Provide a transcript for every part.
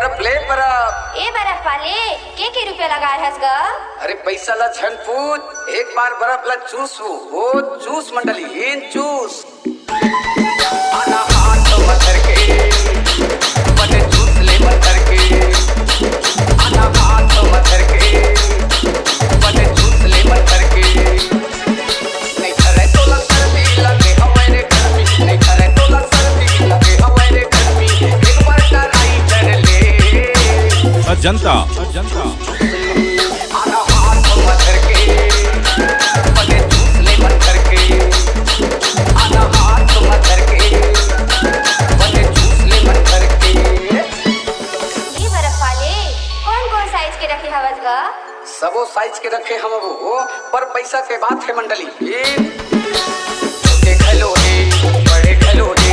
बर्फ ले बर्फ। ए बर्फ वाले के रुपया लगाए हस ग? अरे पैसा ला छन पूछ, एक बार बर्फ ला चूस वो चूस मंडली इन चूस। आना हाथ मथर के बने चूस ले मथर के। आना हाथ मथर के बने चूस ले मथर के। नहीं करे तो ला सर्दी लगे हमारे गर्मी, नहीं करे तो ला सर्दी लगे हमारे गर्मी। एक बार ट्राई कर ले अजंता आना हाथ मथर के बने चूस ले मथर के। आना हाथ मथर के बने चूस ले मथर के। ये बर्फ वाले कौन साइज के रखे हवस ग? सबो साइज के रखे हम वो, पर पैसा के बात है मंडली। छोटे खिलौने बड़े खिलौने,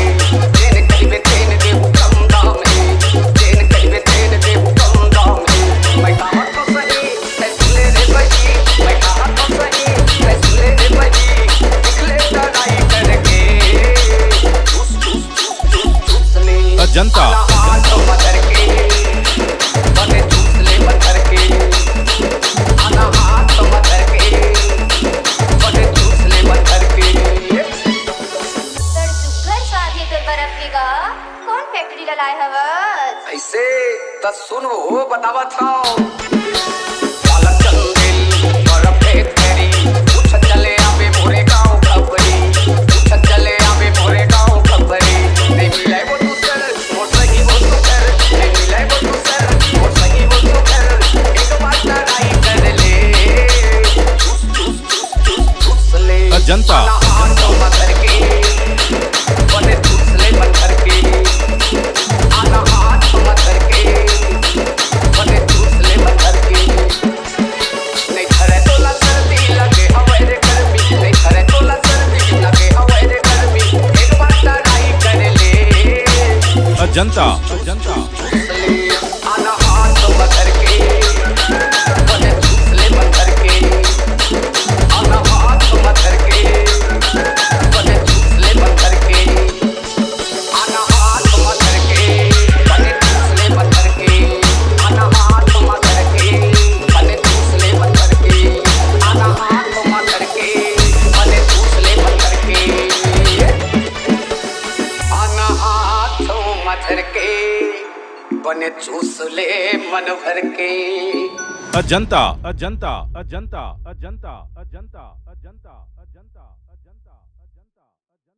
जेन कहिबे तेन देहु कम दाम में, जेन कहिबे तेन देहु कम दाम में। मैं कहा तो सही फैसले रे बजी, मैं कहा तो सही फैसले रे बजी। निकले लड़ाई करके चूस चूस चूस चूस चूस ले अजंता हाथ मथर के बने चूस ले मथर के। आना हाथ मथर के बने चूस ले मथर के। सर सुगर स्वाद है तो बर्फ के ग? कौन फैक्ट्री लगाए हवस? ऐसे त सुन वो बतावा था। काला चंदेल बर्फ फेरी, पूछ चले आवे मोरे गाँव खबरी, पूछ चले आवे मोरे गाँव खबरी। नहीं मिले वो दूसर मोर सही वो दूसर, नहीं मिले वो दूसर मोर सही वो दूसर। एक बार ट्राई कर ले चूस चूस चूस चूस चूस ले अजंता आना हाथ मथर के बने चूस ले मथर के। आना हाथ मथर के बने चूस ले मथर के। नहीं करे तो ला सर्दी लगे हमारे गर्मी, नहीं करे तो ला सर्दी लगे हमारे गर्मी। एक बार ट्राई कर ले अजंता चूस ले आना हाथ मथर के बने चूस ले मथर के। आना हाथ मथर के बने चूस ले मथर के। आना हाथ मथर के बने चूस ले मथर के। आना हाथ मथर के बने चूस ले मथर के। आना हाथ मथर के बने चूस ले मथर के। आना हाथ मथर के बने चूस ले मन भर के। अजंता अजंता अजंता अजंता अजंता अजंता।